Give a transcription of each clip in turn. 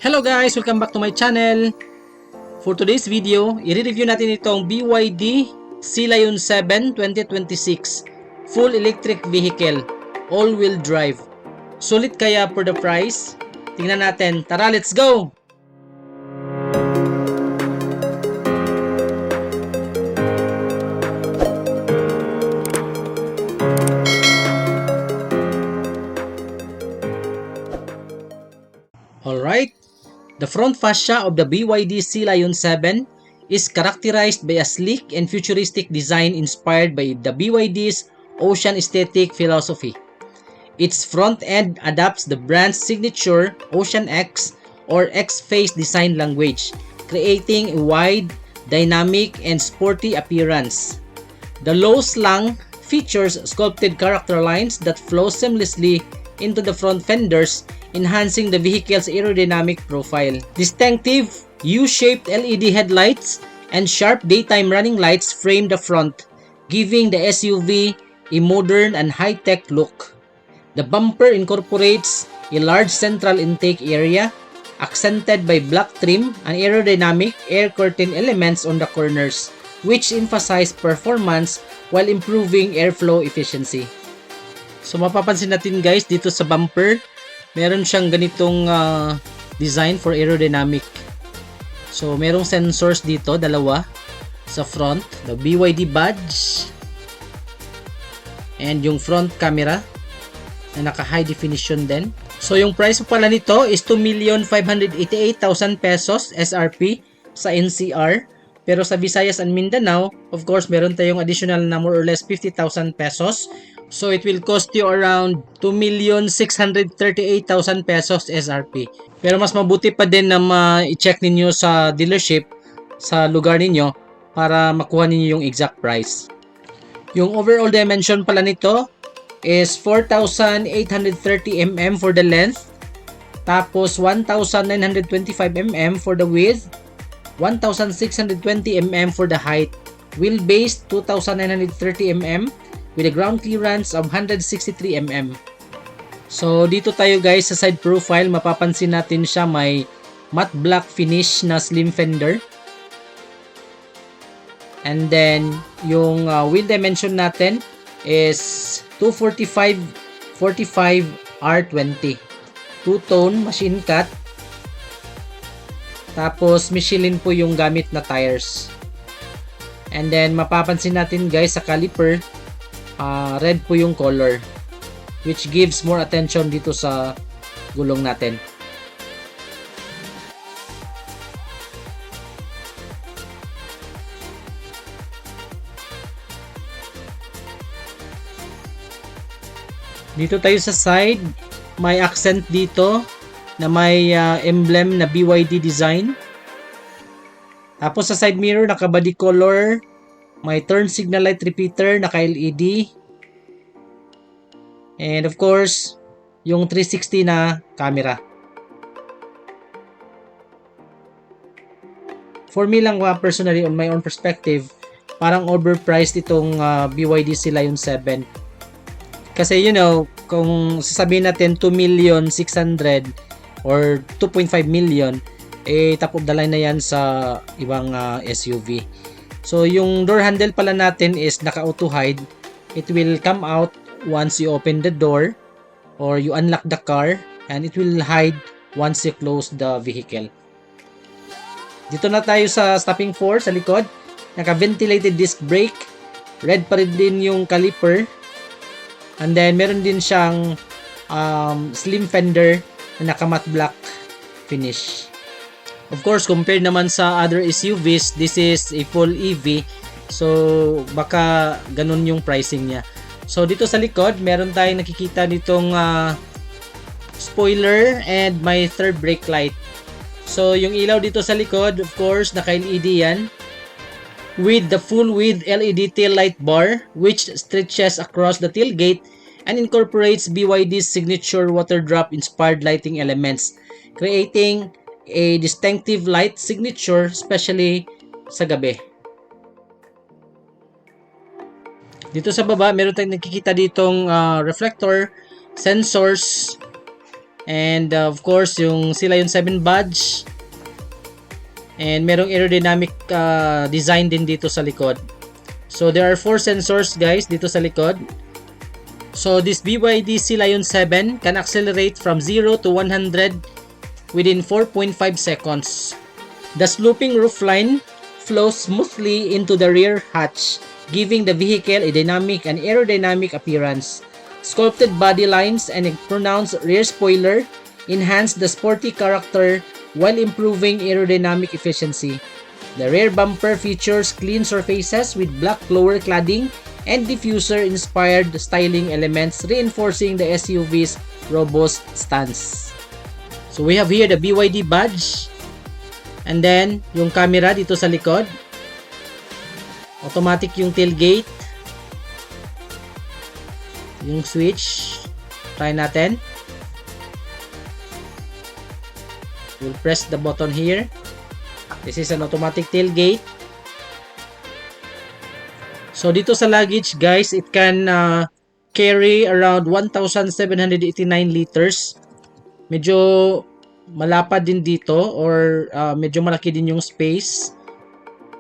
Hello guys! Welcome back to my channel. For today's video, i-review natin itong BYD Sea Lion 7 2026 Full Electric Vehicle, All-Wheel Drive. Sulit kaya for the price? Tingnan natin. Tara, let's go! Alright. The front fascia of the BYD Sea Lion 7 is characterized by a sleek and futuristic design inspired by the BYD's ocean aesthetic philosophy. Its front end adopts the brand's signature Ocean X or X-Face design language, creating a wide, dynamic, and sporty appearance. The low slang features sculpted character lines that flow seamlessly into the front fenders, enhancing the vehicle's aerodynamic profile. Distinctive U-shaped LED headlights and sharp daytime running lights frame the front, giving the SUV a modern and high-tech look. The bumper incorporates a large central intake area, accented by black trim and aerodynamic air curtain elements on the corners, which emphasize performance while improving airflow efficiency. So mapapansin natin guys, dito sa bumper, meron siyang ganitong design for aerodynamic. So merong sensors dito, dalawa sa front, the BYD badge and yung front camera na naka high definition din. So yung price pala nito is 2,588,000 pesos SRP sa NCR. Pero sa Visayas and Mindanao, of course, meron tayong additional na more or less 50,000 pesos. So it will cost you around 2,638,000 pesos SRP. Pero mas mabuti pa din na ma-check ninyo sa dealership sa lugar ninyo para makuha ninyo yung exact price. Yung overall dimension pala nito is 4,830 mm for the length, tapos 1,925 mm for the width, 1,620 mm for the height, wheelbase 2,930 mm with a ground clearance of 163 mm. So dito tayo guys sa side profile, mapapansin natin siya may matte black finish na slim fender. And then yung wheel dimension natin is 245/45 R20. Two-tone machine cut. Tapos Michelin po yung gamit na tires. And then mapapansin natin guys sa caliper, red po yung color, which gives more attention dito sa gulong natin. Dito tayo sa side, may accent dito na may emblem na BYD design. Tapos sa side mirror, naka body color, may turn signal light repeater, naka LED. And of course, yung 360 na camera. For me lang personally, on my own perspective, parang overpriced itong BYD Sea Lion 7. Kasi you know, kung sasabihin natin 2,600,000 or 2.5 million, top of the line na yan sa ibang SUV. So yung door handle pala natin is naka auto hide. It will come out once you open the door or you unlock the car, and it will hide once you close the vehicle. Dito na tayo sa stopping force sa likod. Naka ventilated disc brake, red pa rin din yung caliper. And then meron din siyang slim fender na naka matte black finish. Of course, compared naman sa other SUVs, this is a full EV. So baka ganun yung pricing niya. So dito sa likod, meron tayong nakikita nitong spoiler and my third brake light. So yung ilaw dito sa likod, of course, naka LED yan, with the full width LED tail light bar, which stretches across the tailgate and incorporates BYD's signature water drop inspired lighting elements, creating a distinctive light signature, especially sa gabi. Dito sa baba, meron tayong nakikita ditong reflector, sensors, And of course, yung Sila Yun 7 badge. And merong aerodynamic design din dito sa likod. So there are 4 sensors guys dito sa likod. So this BYD Sila Yun 7 can accelerate from 0 to 100 within 4.5 seconds. The sloping roofline flows smoothly into the rear hatch, giving the vehicle a dynamic and aerodynamic appearance. Sculpted body lines and a pronounced rear spoiler enhance the sporty character while improving aerodynamic efficiency. The rear bumper features clean surfaces with black lower cladding and diffuser-inspired styling elements, reinforcing the SUV's robust stance. So we have here the BYD badge, and then yung camera dito sa likod. Automatic yung tailgate. Yung switch, try natin. We'll press the button here. This is an automatic tailgate. So dito sa luggage guys, it can carry around 1,789 liters. Medyo malapad din dito, or medyo malaki din yung space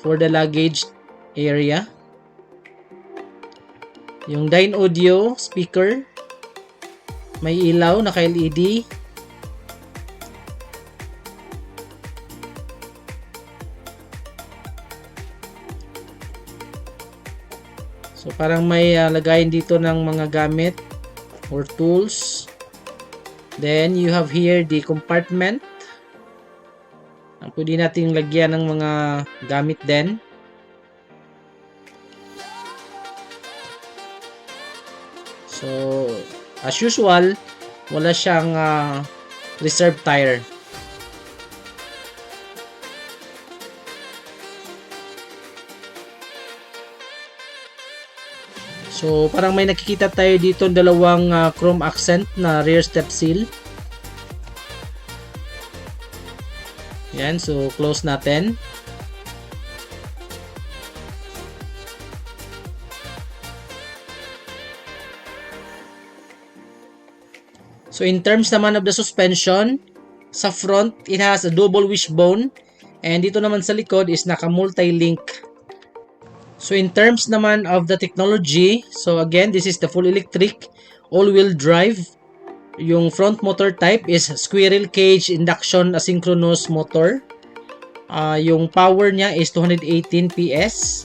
for the luggage area. Yung Dyne Audio speaker, may ilaw, naka-LED. So parang may lagayin dito ng mga gamit or tools. Then you have here the compartment. Pwede nating lagyan ng mga gamit din. So as usual, wala siyang reserve tire. So parang may nakikita tayo dito dalawang chrome accent na rear step seal. Yan, so close natin. So in terms naman of the suspension, sa front it has a double wishbone, and dito naman sa likod is naka multi-link. So in terms naman of the technology, so again, this is the full electric all-wheel drive. Yung front motor type is squirrel cage induction asynchronous motor. Yung power niya is 218 PS.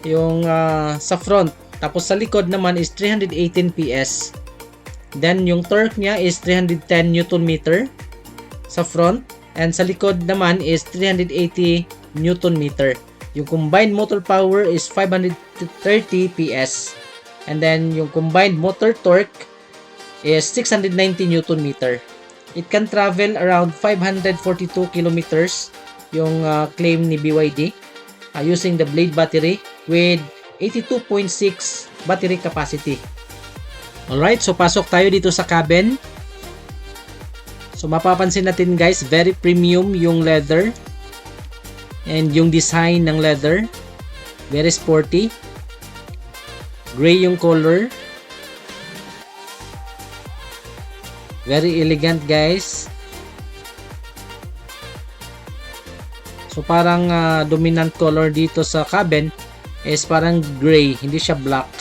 Yung sa front. Tapos sa likod naman is 318 PS. Then yung torque niya is 310 Newton meter sa front. And sa likod naman is 380 Newton meter. Yung combined motor power is 530 PS. And then yung combined motor torque is 690 Newton meter. It can travel around 542 kilometers, yung claim ni BYD, using the Blade battery with 82.6 battery capacity. Alright, so pasok tayo dito sa cabin. So mapapansin natin guys, very premium yung leather. And yung design ng leather, very sporty. Gray yung color. Very elegant guys. So parang dominant color dito sa cabin is parang gray, hindi siya black.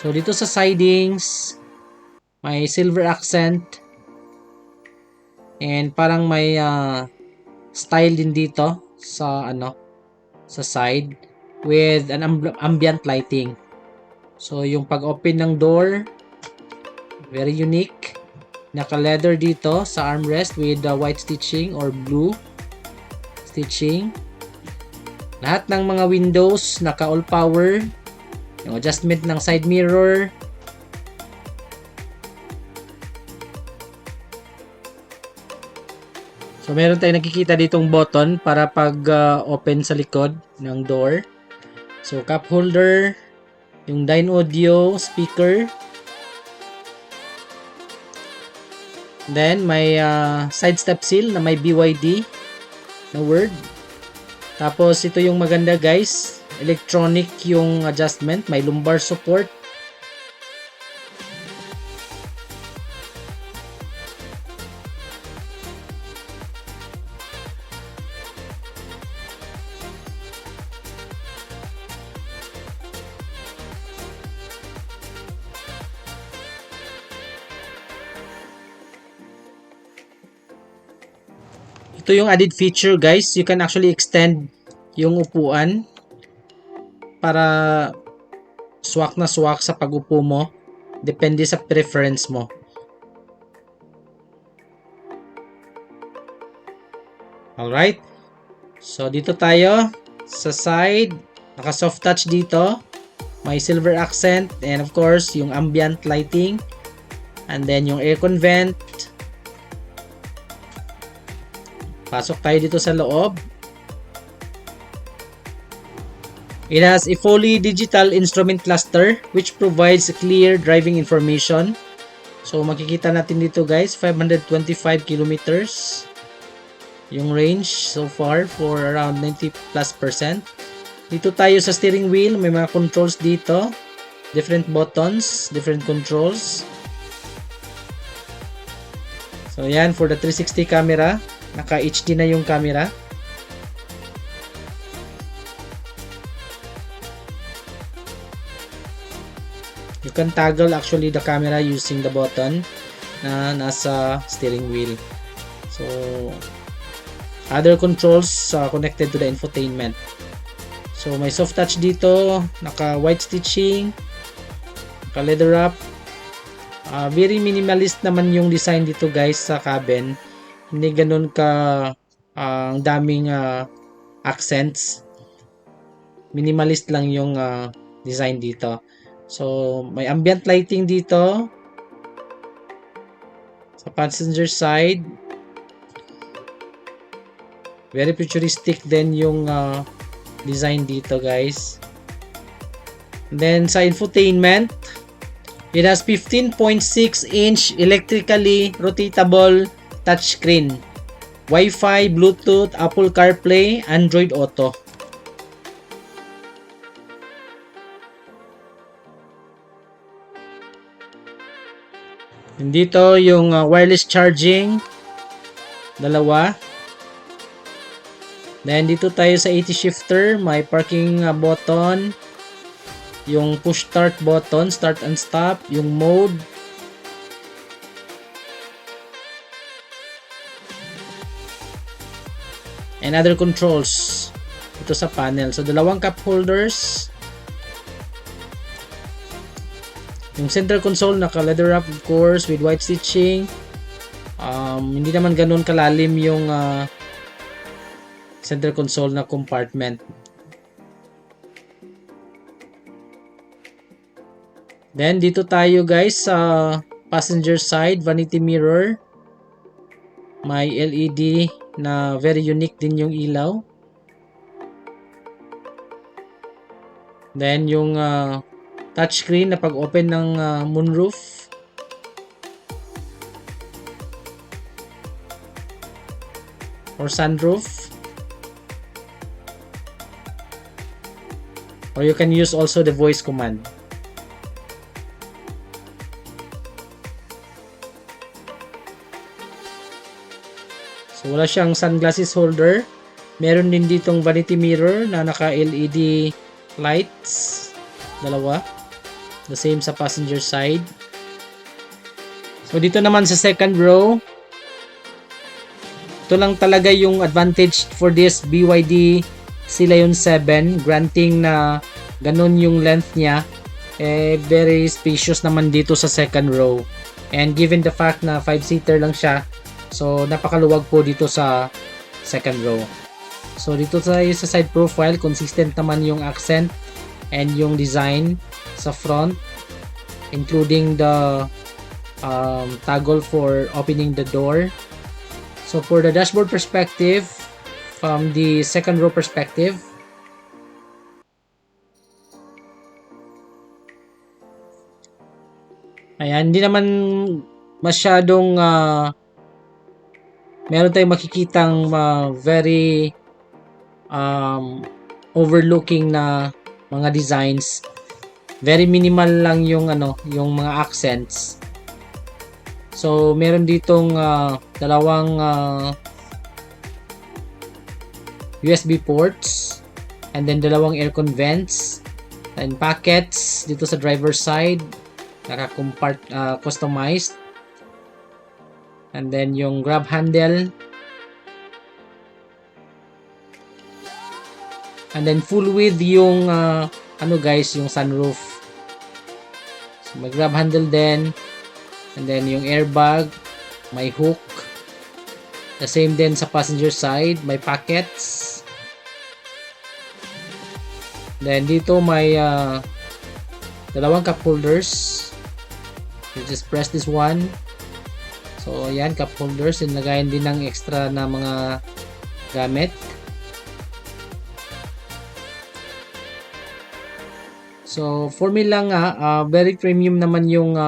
So dito sa sidings, may silver accent. And parang may style din dito sa sa side with an ambient lighting. So yung pag-open ng door, very unique. Naka-leather dito sa armrest with white stitching or blue stitching. Lahat ng mga windows naka all power. Yung adjustment ng side mirror. So meron tayong nakikita ditong button para pag open sa likod ng door. So cup holder, yung Dyne Audio speaker. Then may side step seal na may BYD na word. Tapos ito yung maganda guys, electronic yung adjustment, may lumbar support. Ito yung added feature guys. You can actually extend yung upuan para swak na swak sa pag-upo mo. Depende sa preference mo. Alright. So, dito tayo sa side. Naka soft touch dito. May silver accent. And of course, yung ambient lighting. And then yung aircon vent. Pasok tayo dito sa loob. It has a fully digital instrument cluster which provides clear driving information. So makikita natin dito guys, 525 kilometers yung range so far for around 90+%. Dito tayo sa steering wheel, may mga controls dito. Different buttons, different controls. So yan, for the 360 camera, naka HD na yung camera. You can toggle actually the camera using the button na nasa steering wheel. So other controls connected to the infotainment. So may soft touch dito, naka white stitching, naka leather wrap. Very minimalist naman yung design dito guys sa cabin. Hindi ganun ka ang daming accents. Minimalist lang yung design dito. So may ambient lighting dito sa passenger side. Very futuristic din yung design dito guys. And then sa infotainment, it has 15.6-inch electrically rotatable touchscreen, Wi-Fi, Bluetooth, Apple CarPlay, Android Auto. Dito yung wireless charging, dalawa. Then dito tayo sa 80 shifter, may parking button, yung push start button, start and stop, yung mode. And other controls ito sa panel. So dalawang cup holders. Yung center console naka leather wrap of course with white stitching. Hindi naman ganun kalalim yung center console na compartment. Then dito tayo guys sa passenger side, vanity mirror. May LED na very unique din yung ilaw. Then yung touchscreen na pag-open ng moonroof. Or sunroof. Or you can use also the voice command. So wala siyang sunglasses holder. Meron din ditong vanity mirror na naka LED lights. Dalawa. The same sa passenger side. So dito naman sa second row, ito lang talaga yung advantage for this BYD Sea Lion 7, granting na ganun yung length niya. Very spacious naman dito sa second row. And given the fact na 5-seater lang siya, so napakaluwag po dito sa second row. So dito tayo sa side profile, consistent naman yung accent and yung design sa front, including the toggle for opening the door. So for the dashboard perspective, from the second row perspective, ayan, hindi naman masyadong meron tayong makikitang very overlooking na mga designs. Very minimal lang yung yung mga accents. So meron ditong dalawang USB ports and then dalawang aircon vents and pockets dito sa driver's side, customized. And then yung grab handle And then full width yung ano guys, yung sunroof. So may grab handle din. And then yung airbag, may hook. The same din sa passenger side, may pockets. Then dito may dalawang cup holders. You just press this one. So ayan, cup holders. Nilagayan din ng extra na mga gamit. So for me lang very premium naman yung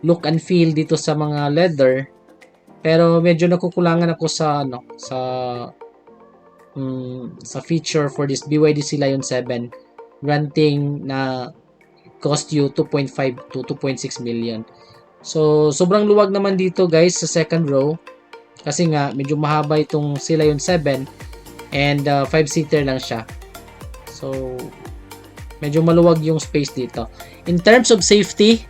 look and feel dito sa mga leather. Pero medyo nakukulangan ako sa sa feature for this BYD Sea Lion 7, granting na cost you 2.5 to 2.6 million. So sobrang luwag naman dito guys sa second row kasi nga medyo mahaba itong Sea Lion 7 and 5-seater lang siya. So medyo maluwag yung space dito. In terms of safety,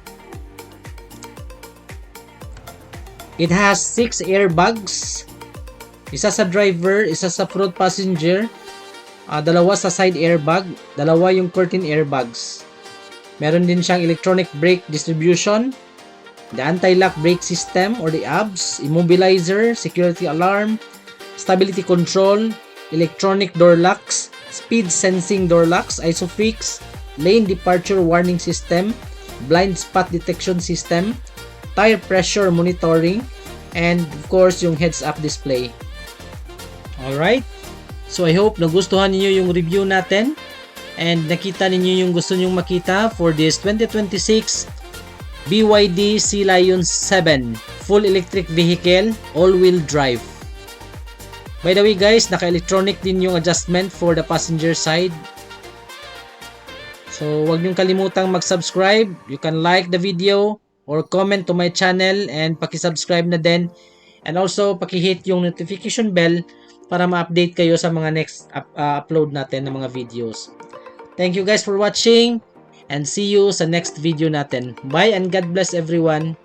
it has 6 airbags. Isa sa driver, isa sa front passenger, dalawa sa side airbag, dalawa yung curtain airbags. Meron din siyang electronic brake distribution, the anti-lock brake system or the ABS, immobilizer, security alarm, stability control, electronic door locks, speed sensing door locks, ISOFIX, lane departure warning system, blind spot detection system, tire pressure monitoring, and of course yung heads-up display. Alright, so I hope nagustuhan niyo yung review natin and nakita ninyo yung gusto nyong makita for this 2026 BYD Sea Lion 7 full electric vehicle, all-wheel drive. By the way guys, naka-electronic din yung adjustment for the passenger side. So wag niyong kalimutang mag-subscribe. You can like the video or comment to my channel and paki-subscribe na din. And also paki-hit yung notification bell para ma-update kayo sa mga next upload natin ng mga videos. Thank you guys for watching and see you sa next video natin. Bye and God bless everyone.